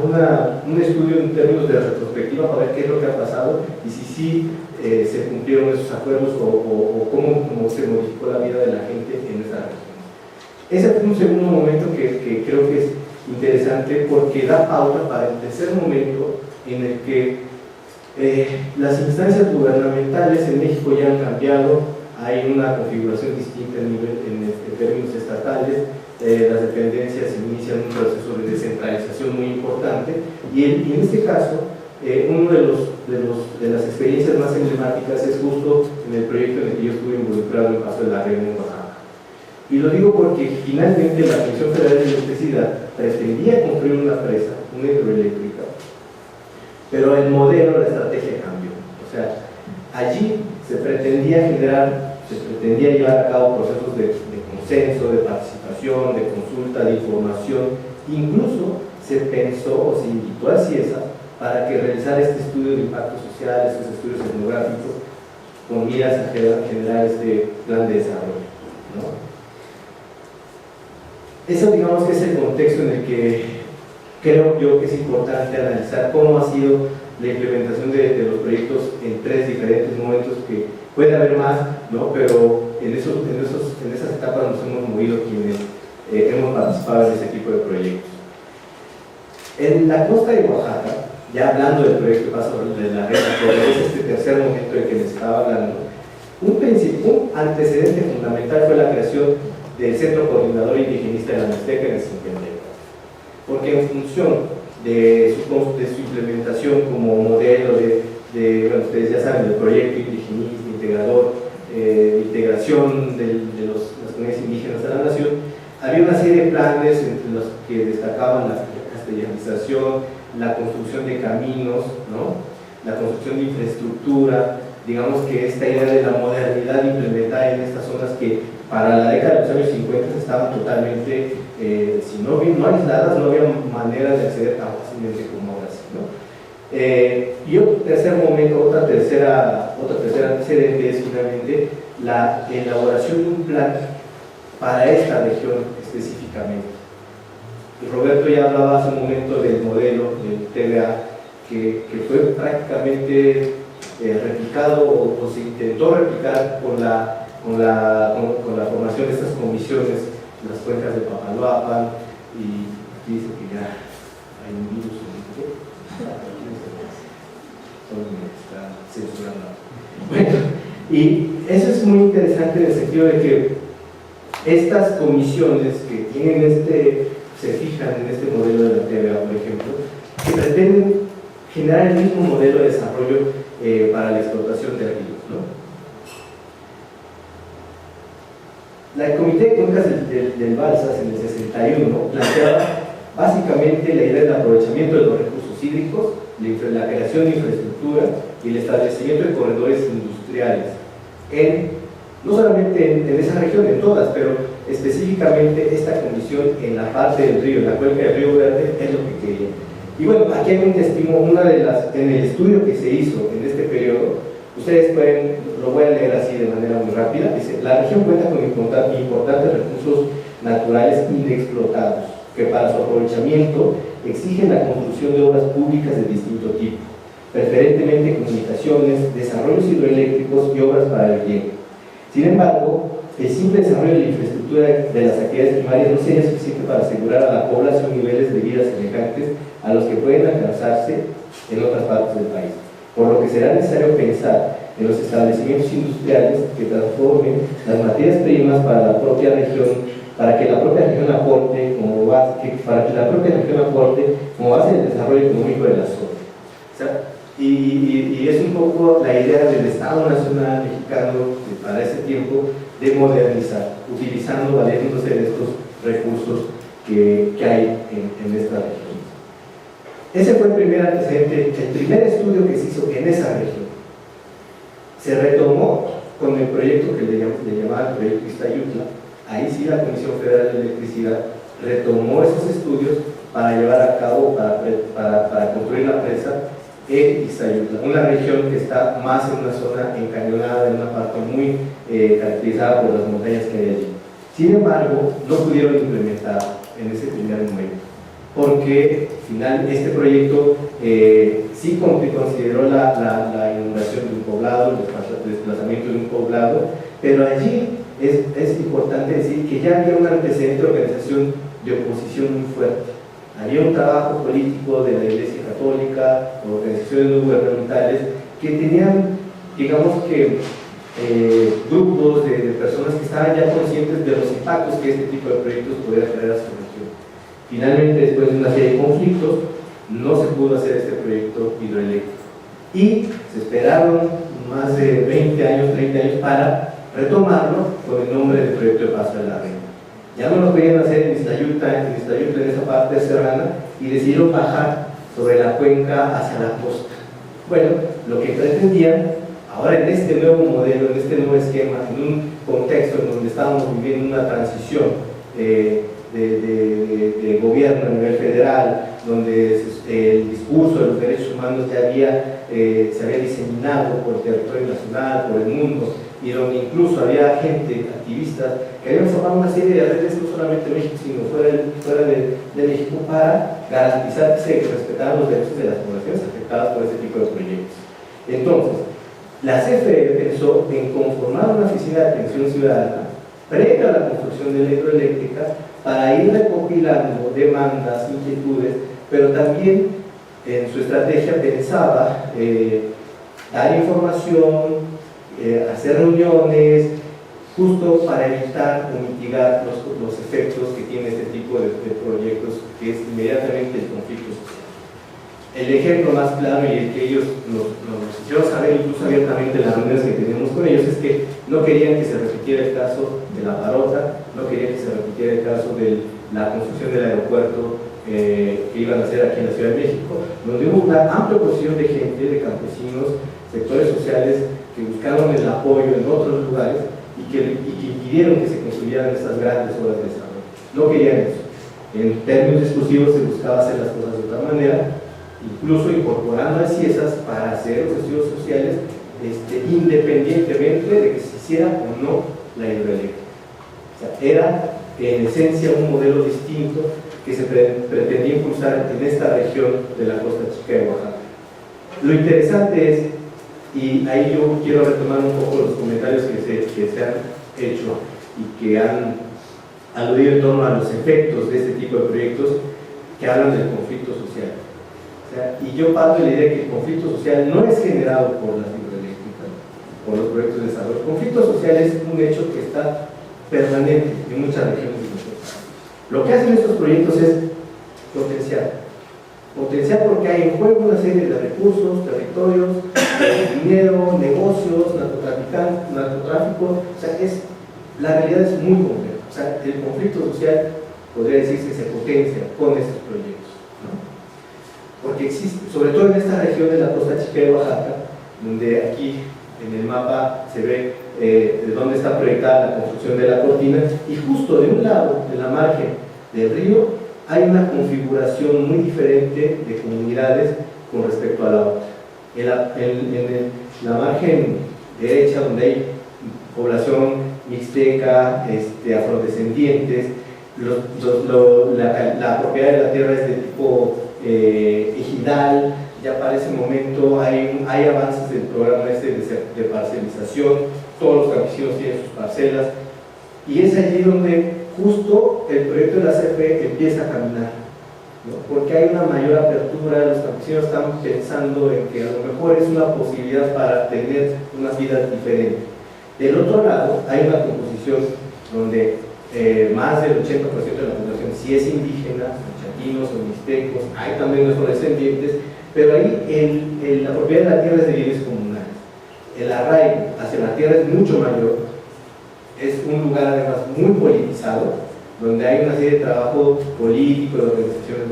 un estudio en términos de retrospectiva para ver qué es lo que ha pasado y si sí se cumplieron esos acuerdos o cómo se modificó la vida de la gente en esa región. Ese es un segundo momento que creo que es interesante porque da pauta para el tercer momento en el que las instancias gubernamentales en México ya han cambiado, hay una configuración distinta en términos estatales, las dependencias inician un proceso de descentralización muy importante y en este caso una de las experiencias más emblemáticas es justo en el proyecto en el que yo estuve involucrado en Paso de la Reina en Oaxaca. Y lo digo porque finalmente la Comisión Federal de Electricidad pretendía construir una presa, una hidroeléctrica, pero el modelo, la estrategia cambió. O sea, allí se pretendía llevar a cabo procesos de consenso, de participación, de consulta, de información. Incluso se pensó o se invitó a CIESA para que realizara este estudio de impacto social, estos estudios etnográficos, con miras a generar este plan de desarrollo, ¿no? Eso, digamos, que es el contexto en el que creo yo que es importante analizar cómo ha sido la implementación de los proyectos en tres diferentes momentos, que puede haber más, ¿no? Pero en esas etapas nos hemos movido quienes hemos participado en ese tipo de proyectos. En la costa de Oaxaca, ya hablando del proyecto Paso de la Reina, porque es este tercer momento del que les estaba hablando, un antecedente fundamental fue la creación del Centro Coordinador Indigenista de la Mixteca en el 54, porque en función de su implementación como modelo bueno, ustedes ya saben, del proyecto indigenista, integrador, integración de las comunidades indígenas de la nación, había una serie de planes entre los que destacaban la castellanización, la construcción de caminos, ¿no? La construcción de infraestructura, digamos que esta idea de la modernidad implementada en estas zonas que para la década de los años 50 estaban totalmente, si no aisladas, no había manera de acceder tan fácilmente como ahora sí, ¿no? Y otro tercer momento, otra tercera antecedente es finalmente la elaboración de un plan para esta región específicamente. Roberto ya hablaba hace un momento del modelo del TVA que fue prácticamente replicado o se intentó replicar con la formación de estas comisiones, las cuencas de Papaloapan, y aquí dice que ya hay un virus está censurando. Bueno, y eso es muy interesante en el sentido de que estas comisiones que tienen se fijan en este modelo de la TVA, por ejemplo, que pretenden generar el mismo modelo de desarrollo para la explotación de ríos, ¿no? El Comité de Cuencas del Balsas en el 61 planteaba básicamente la idea del aprovechamiento de los recursos hídricos, la creación de infraestructura y el establecimiento de corredores industriales, no solamente en esa región, en todas, pero específicamente esta comisión en la parte del río, en la cuenca del Río Verde, es lo que quería. Y bueno, aquí hay un testimonio, en el estudio que se hizo en este periodo, ustedes lo voy a leer así de manera muy rápida, dice: la región cuenta con importantes recursos naturales inexplotados, que para su aprovechamiento exigen la construcción de obras públicas de distinto tipo, preferentemente comunicaciones, desarrollos hidroeléctricos y obras para el riego. Sin embargo, el simple desarrollo de la infraestructura de las actividades primarias no sería suficiente para asegurar a la población niveles de vida semejantes a los que pueden alcanzarse en otras partes del país. por lo que será necesario pensar en los establecimientos industriales que transformen las materias primas para la propia región, para que la propia región aporte como base, como base del desarrollo económico de la zona. O sea, y es un poco la idea del Estado Nacional Mexicano para ese tiempo de modernizar, utilizando, valiéndose de estos recursos que hay en esta región. Ese fue el primer antecedente, el primer estudio que se hizo en esa región. Se retomó con el proyecto que le llamaban el proyecto Iztayutla. Ahí sí la Comisión Federal de Electricidad retomó esos estudios para llevar a cabo, para construir la presa en Iztayutla, una región que está más en una zona encañonada, en una parte muy caracterizada por las montañas que hay allí. Sin embargo, no pudieron implementar en ese primer momento, porque al final este proyecto sí consideró la inundación de un poblado, el desplazamiento de un poblado, pero allí es importante decir que ya había un antecedente de organización de oposición muy fuerte. Había un trabajo político de la Iglesia Católica, o organizaciones no gubernamentales, que tenían, digamos que, grupos de personas que estaban ya conscientes de los impactos que este tipo de proyectos podría traer a su región. Finalmente, después de una serie de conflictos, no se pudo hacer este proyecto hidroeléctrico. Y se esperaron más de 20 años, 30 años para retomarlo con el nombre del proyecto de Paso de la Reina. Ya no lo querían hacer en Iztayutla, en esa parte serrana, y decidieron bajar sobre la cuenca hacia la costa. Bueno, lo que pretendían, ahora en este nuevo modelo, en este nuevo esquema, en un contexto en donde estábamos viviendo una transición de gobierno a nivel federal, donde el discurso de los derechos humanos ya se había diseminado por el territorio nacional, por el mundo, y donde incluso había gente, activistas, que habían formado una serie de redes, no solamente en México, sino fuera de México, para garantizar que se respetaran los derechos de las poblaciones afectadas por este tipo de proyectos. Entonces, la CFE pensó en conformar una oficina de atención ciudadana previa a la construcción de la hidroeléctrica para ir recopilando demandas, inquietudes, pero también en su estrategia pensaba dar información, hacer reuniones, justo para evitar o mitigar los efectos que tiene este tipo de proyectos, que es inmediatamente el conflicto social. El ejemplo más claro y el que ellos nos hicieron saber incluso abiertamente en las reuniones que teníamos con ellos es que no querían que se repitiera el caso de la Parota, no querían que se repitiera el caso de la construcción del aeropuerto que iban a hacer aquí en la Ciudad de México, donde hubo una amplia oposición de gente, de campesinos, sectores sociales que buscaron el apoyo en otros lugares y que impidieron que se construyeran estas grandes obras de desarrollo. No querían eso. En términos discursivos se buscaba hacer las cosas de otra manera, incluso incorporando a CIESAS para hacer los estudios sociales independientemente de que se hiciera o no la hidroeléctrica. O sea, era en esencia un modelo distinto que se pretendía impulsar en esta región de la costa chica de Oaxaca. Lo interesante es, y ahí yo quiero retomar un poco los comentarios que se han hecho y que han aludido en torno a los efectos de este tipo de proyectos que hablan del conflicto social. O sea, y yo parto de la idea que el conflicto social no es generado por las hidroeléctricas, por los proyectos de desarrollo. El conflicto social es un hecho que está permanente en muchas regiones de nuestro país. Lo que hacen estos proyectos es potenciar porque hay en juego una serie de recursos, territorios, dinero, negocios, narcotráfico. O sea, la realidad es muy compleja. O sea, el conflicto social podría decirse que se potencia con estos proyectos, ¿no? Porque existe, sobre todo en esta región de la costa chica de Oaxaca, donde aquí en el mapa se ve de dónde está proyectada la construcción de la cortina, y justo de un lado, en la margen del río, hay una configuración muy diferente de comunidades con respecto a la otra. En la margen derecha, donde hay población mixteca, afrodescendientes, la propiedad de la tierra es de tipo ejidal. Ya para ese momento hay avances del programa de parcelización, todos los campesinos tienen sus parcelas, y es allí donde justo el proyecto de la CFE empieza a caminar, ¿no? Porque hay una mayor apertura, los campesinos están pensando en que a lo mejor es una posibilidad para tener una vida diferente. Del otro lado, hay una composición donde más del 80% de la población sí es indígena, son chatinos, son mixtecos, hay también nuestros descendientes, pero ahí la propiedad de la tierra es de bienes comunales. El arraigo hacia la tierra es mucho mayor, es un lugar además muy politizado, donde hay una serie de trabajo político, de organizaciones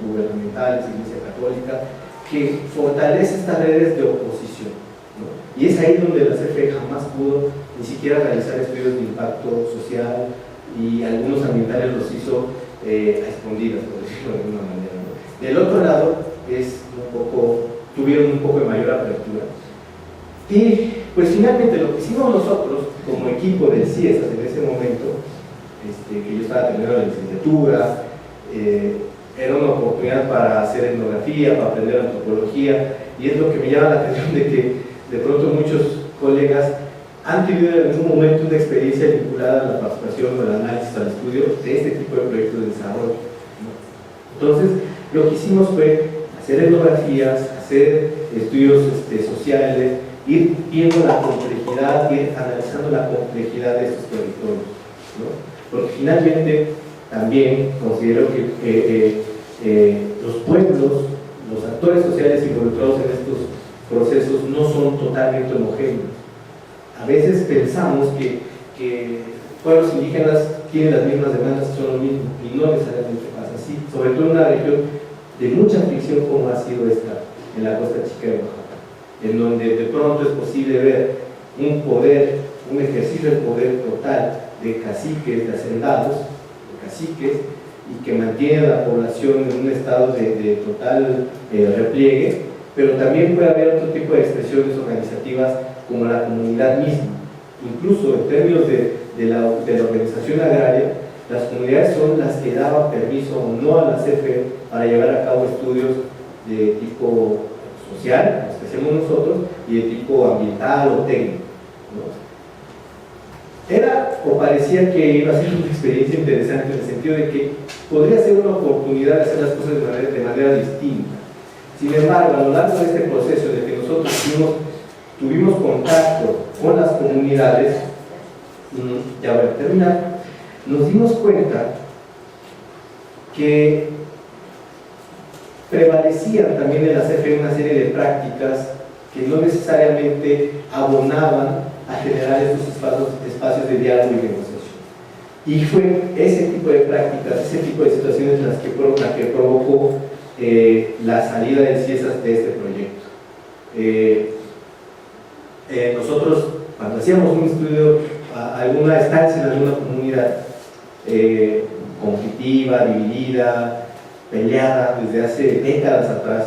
gubernamentales, Iglesia Católica, que fortalece estas redes de oposición, ¿no? Y es ahí donde la CFE jamás pudo ni siquiera realizar estudios de impacto social, y algunos ambientales los hizo a escondidas, por decirlo de alguna manera, ¿no? Del otro lado, tuvieron un poco de mayor apertura. Y pues finalmente lo que hicimos nosotros como equipo del CIESAS en ese momento, que yo estaba terminando la licenciatura, era una oportunidad para hacer etnografía, para aprender antropología, y es lo que me llama la atención de que de pronto muchos colegas han tenido en algún momento una experiencia vinculada a la participación o al análisis, al estudio de este tipo de proyectos de desarrollo, ¿no? Entonces, lo que hicimos fue hacer etnografías, hacer estudios sociales, ir viendo la complejidad, ir analizando la complejidad de estos territorios, ¿no? Porque finalmente también considero que los pueblos, los actores sociales involucrados en estos procesos no son totalmente homogéneos. A veces pensamos que pueblos indígenas tienen las mismas demandas y son lo mismo, y no necesariamente pasa así, sobre todo en una región de mucha fricción como ha sido esta en la Costa Chica de Oaxaca, en donde de pronto es posible ver un ejercicio del poder total de caciques, de hacendados, de caciques, y que mantiene a la población en un estado de total repliegue, pero también puede haber otro tipo de expresiones organizativas como la comunidad misma. Incluso en términos de la organización agraria, las comunidades son las que daban permiso o no a la CFE para llevar a cabo estudios de tipo social, los que hacemos nosotros, y de tipo ambiental o técnico, ¿no? Era o parecía que iba a ser una experiencia interesante en el sentido de que podría ser una oportunidad de hacer las cosas de manera distinta. Sin embargo, a lo largo de este proceso en el que nosotros tuvimos contacto con las comunidades, ya voy a terminar, nos dimos cuenta que prevalecían también en la CFE una serie de prácticas que no necesariamente abonaban a generar estos espacios de diálogo y negociación. Y fue ese tipo de prácticas, ese tipo de situaciones las que provocó la salida de CIESAS de este proyecto. Nosotros, cuando hacíamos un estudio, alguna estancia en alguna comunidad conflictiva, dividida, peleada desde hace décadas atrás,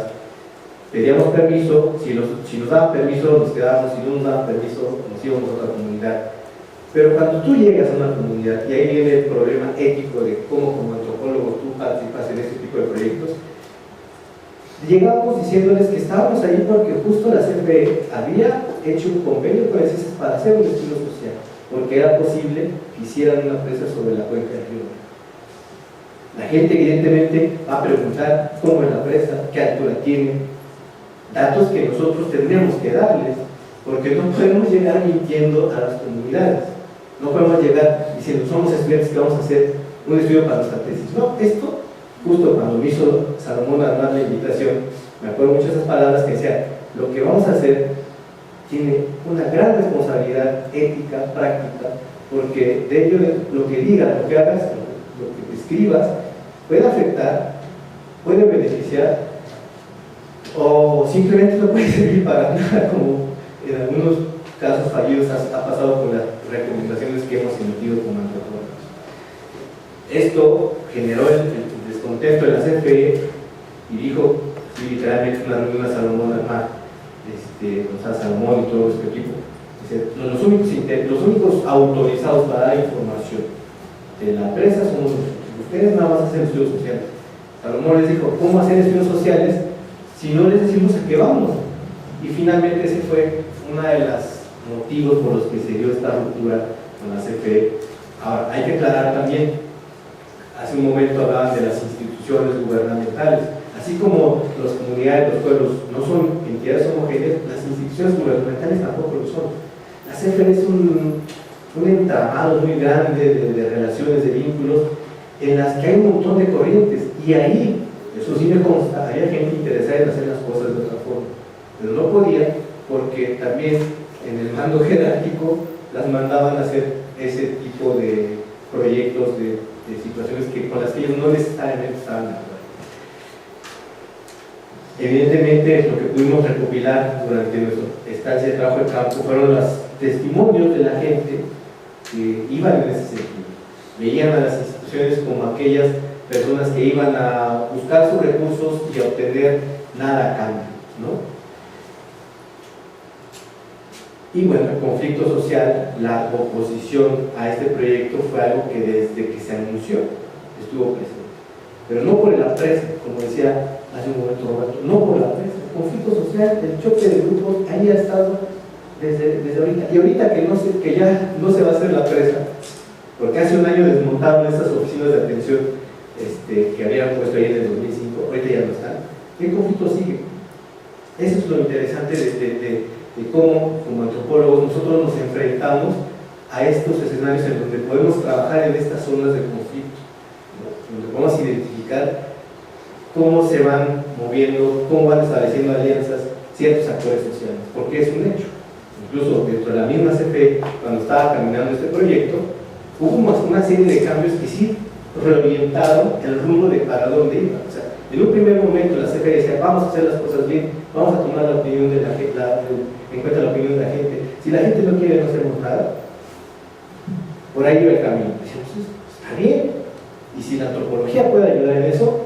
pedíamos permiso, si nos daban permiso nos quedábamos, si no nos daban permiso nos íbamos a otra comunidad. Pero cuando tú llegas a una comunidad, y ahí viene el problema ético de cómo como antropólogo tú participas en este tipo de proyectos, llegamos diciéndoles que estábamos ahí porque justo la CFE había hecho un convenio con el CIESAS para hacer un estudio social, porque era posible que hicieran una presa sobre la cuenca del río. La gente evidentemente va a preguntar cómo es la presa, qué altura tiene, datos que nosotros tendríamos que darles, porque no podemos llegar mintiendo a las comunidades, no podemos llegar diciendo somos estudiantes que vamos a hacer un estudio para nuestra tesis. No, esto, justo cuando me hizo Salomón Armar la invitación, me acuerdo mucho de esas palabras que decía, lo que vamos a hacer tiene una gran responsabilidad ética, práctica, porque de ello lo que digas, lo que hagas, lo que escribas, puede afectar, puede beneficiar, o simplemente no puede servir para nada, como en algunos casos fallidos ha pasado con las recomendaciones que hemos emitido como antropólogos. Esto generó el descontento de la CFE y dijo, sí, literalmente una reunión a Salomón Armar, Salomón y todo este equipo, dice, los únicos autorizados para dar información de la presa somos ustedes, nada más hacen estudios sociales. Salomón les dijo, ¿cómo hacer estudios sociales si no les decimos a qué vamos? Y finalmente ese fue uno de los motivos por los que se dio esta ruptura con la CFE. Ahora, hay que aclarar también, hace un momento hablaban de las instituciones gubernamentales. Así como las comunidades, los pueblos no son entidades homogéneas, las instituciones gubernamentales tampoco lo son. La CFE es un entramado muy grande de relaciones, de vínculos, en las que hay un montón de corrientes, y ahí, eso sí me consta, había gente interesada en hacer las cosas de otra forma, pero no podía, porque también en el mando jerárquico las mandaban a hacer ese tipo de proyectos, de situaciones con las que ellos no necesariamente estaban de acuerdo. Evidentemente, lo que pudimos recopilar durante nuestra estancia de trabajo de campo fueron los testimonios de la gente que iban en ese sentido. Veían a las instituciones como aquellas personas que iban a buscar sus recursos y a obtener nada a cambio, ¿no? Y bueno, el conflicto social, la oposición a este proyecto fue algo que desde que se anunció estuvo presente. Pero no por la presa, como decía hace un momento Roberto, no por la presa. El conflicto social, el choque de grupos, ahí ha estado desde ahorita. Y ahorita que ya no se va a hacer la presa, porque hace un año desmontaron estas oficinas de atención que habían puesto ahí en el 2005, ahorita ya no están. ¿Qué conflicto sigue? Eso es lo interesante de cómo, como antropólogos, nosotros nos enfrentamos a estos escenarios en donde podemos trabajar en estas zonas de conflicto, ¿no? Donde podemos identificar cómo se van moviendo, cómo van estableciendo alianzas ciertos actores sociales, porque es un hecho. Incluso dentro de la misma CFE, cuando estaba caminando este proyecto, hubo una serie de cambios que sí reorientaron el rumbo de para dónde iba. O sea, en un primer momento la CFE decía, vamos a hacer las cosas bien, vamos a tomar la opinión de la gente, en cuenta la opinión de la gente. Si la gente no quiere, no hacemos nada. Por ahí iba el camino. Decíamos, está bien. Y si la antropología puede ayudar en eso,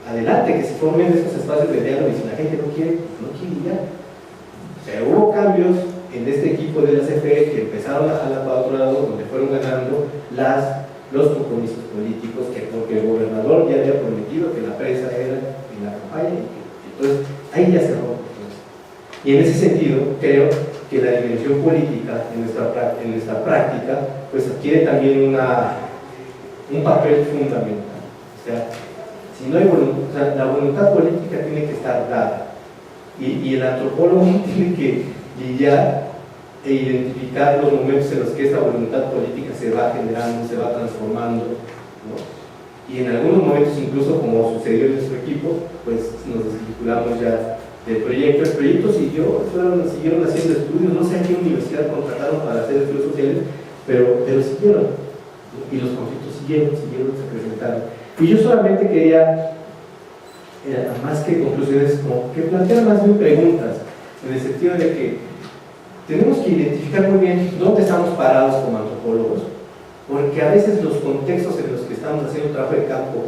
adelante, que se formen esos espacios de diálogo, y si la gente no quiere ya. Pero hubo cambios en este equipo de la CFE que empezaron a jalar para otro lado, donde fueron ganando los compromisos políticos, porque el gobernador ya había prometido que la presa era en la campaña, entonces ahí ya se rompe. Y en ese sentido, creo que la dimensión política en nuestra práctica pues adquiere también un papel fundamental. O sea, si no hay voluntad, o sea, la voluntad política tiene que estar dada, y el antropólogo tiene que lidiar e identificar los momentos en los que esta voluntad política se va generando, se va transformando, ¿no? Y en algunos momentos, incluso como sucedió en nuestro equipo, pues nos desvinculamos ya del proyecto. El proyecto siguieron haciendo estudios, no sé a qué universidad contrataron para hacer estudios sociales, pero siguieron, y los conflictos siguieron, se presentaron. Y yo solamente quería, más que conclusiones, como que plantear más bien preguntas, en el sentido de que tenemos que identificar muy bien dónde estamos parados como antropólogos, porque a veces los contextos en los que estamos haciendo trabajo de campo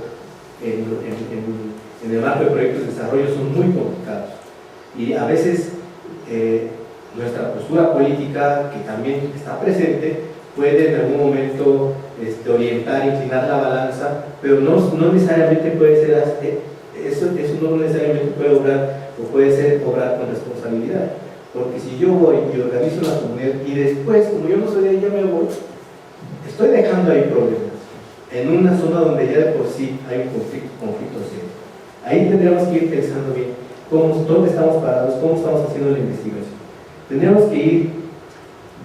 en el marco de proyectos de desarrollo son muy complicados, y a veces nuestra postura política, que también está presente, puede en algún momento orientar, inclinar la balanza, pero no necesariamente puede ser eso no necesariamente puede obrar, o puede ser obrar con responsabilidad, porque si yo voy y organizo la comunidad y después, como yo no soy de ahí, ya me voy, estoy dejando ahí problemas en una zona donde ya de por sí hay un conflicto serio. Ahí tendríamos que ir pensando bien dónde estamos parados, cómo estamos haciendo la investigación. Tendríamos que ir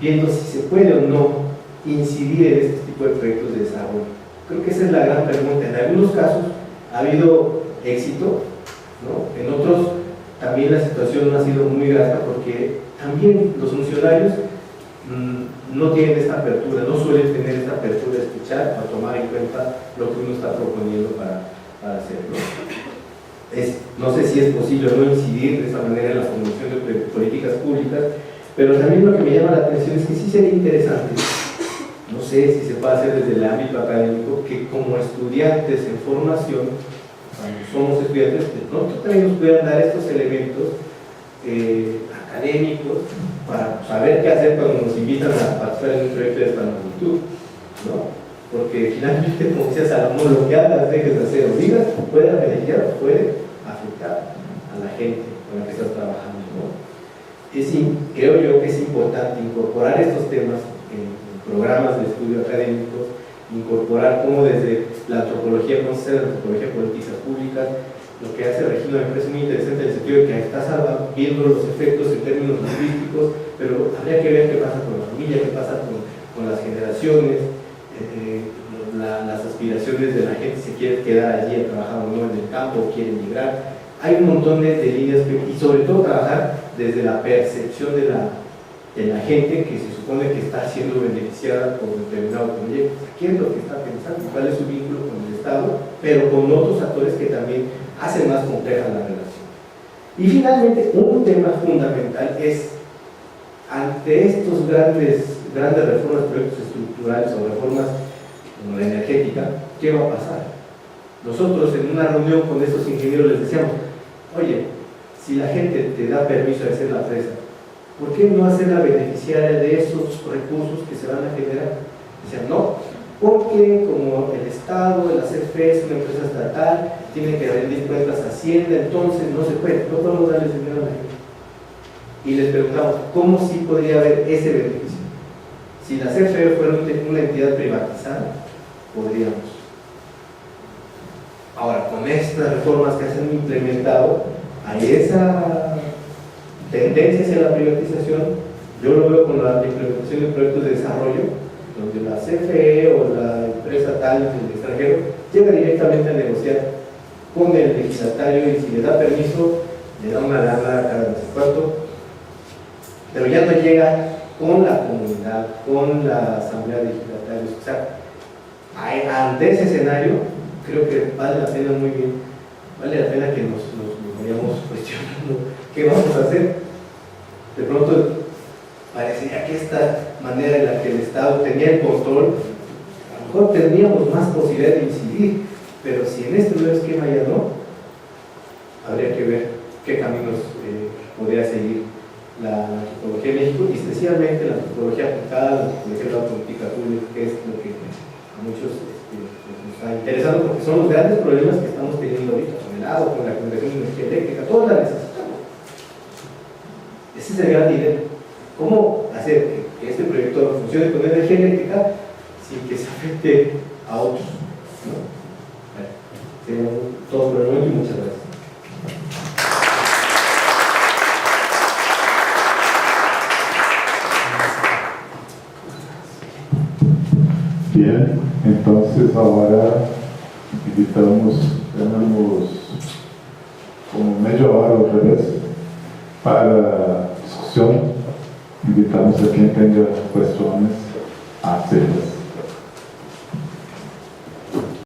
viendo si se puede o no incidir en este tipo de proyectos de desarrollo. Creo que esa es la gran pregunta. En algunos casos ha habido éxito, ¿no? En otros también la situación no ha sido muy grata, porque también los funcionarios no tienen esta apertura, no suelen tener esta apertura de escuchar o tomar en cuenta lo que uno está proponiendo para hacerlo. No sé si es posible o no incidir de esa manera en la formación de políticas públicas, pero también lo que me llama la atención es que sí sería interesante, no sé si se puede hacer desde el ámbito académico, que como estudiantes en formación, cuando somos estudiantes, nosotros también nos puedan dar estos elementos académicos para saber qué hacer cuando nos invitan a participar en un proyecto de esta magnitud, ¿no? Porque finalmente, como decía Salomón, lo que hagas, dejes de hacer o digas, puede beneficiar o puede afectar a la gente con la que estás trabajando, ¿no? Creo yo que es importante incorporar estos temas en programas de estudio académicos, incorporar cómo desde la antropología, cómo se hace la antropología de políticas públicas. Lo que hace Regino me parece muy interesante en el sentido de que estás viendo los efectos en términos lingüísticos, pero habría que ver qué pasa con la familia, qué pasa con las generaciones, las aspiraciones de la gente, si quiere quedar allí a trabajar o no en el campo, o quiere migrar. Hay un montón de líneas y sobre todo trabajar desde la percepción de la gente que se supone que está siendo beneficiada por determinado proyecto. ¿Qué es lo que está pensando? ¿Cuál es su vínculo con el Estado? Pero con otros actores que también hacen más compleja la relación. Y finalmente, un tema fundamental es, ante estos grandes reformas, proyectos estructurales o reformas como la energética, ¿qué va a pasar? Nosotros en una reunión con estos ingenieros les decíamos, oye, si la gente te da permiso de hacer la presa, ¿por qué no hacerla beneficiaria de esos recursos que se van a generar? Decían, no, porque como el Estado, la CFE es una empresa estatal, tiene que rendir cuentas a Hacienda, entonces no se puede, no podemos darles dinero a la gente. Y les preguntamos, ¿cómo sí podría haber ese beneficio? Si la CFE fuera una entidad privatizada, podríamos. Ahora, con estas reformas que se han implementado, hay esa tendencia hacia la privatización. Yo lo veo con la implementación de proyectos de desarrollo, donde la CFE o la empresa tal del extranjero llega directamente a negociar con el legislatario y si le da permiso, le da una lana a cada cuarto, pero ya no llega con la comunidad, con la asamblea de legislatarios. O sea, ante ese escenario, creo que vale la pena muy bien, vale la pena que nos vayamos cuestionando qué vamos a hacer. De pronto parecería que esta manera en la que el Estado tenía el control, a lo mejor tendríamos más posibilidad de incidir, pero si en este nuevo esquema ya no, habría que ver qué caminos podría seguir la antropología de México, y especialmente la antropología aplicada, la antropología de la política pública, que es lo que a muchos nos está interesando, porque son los grandes problemas que estamos teniendo ahorita, con el agua, con la generación de energía eléctrica, todos la necesitamos. Ese es el gran dilema. ¿Cómo hacer que este proyecto funcione con energía eléctrica sin que se afecte a otros? ¿No? Bueno, sería todo por el momento y muchas gracias. Bien, entonces ahora tenemos como media hora otra vez para discusión. Invitamos a quien tenga cuestiones a hacerlas.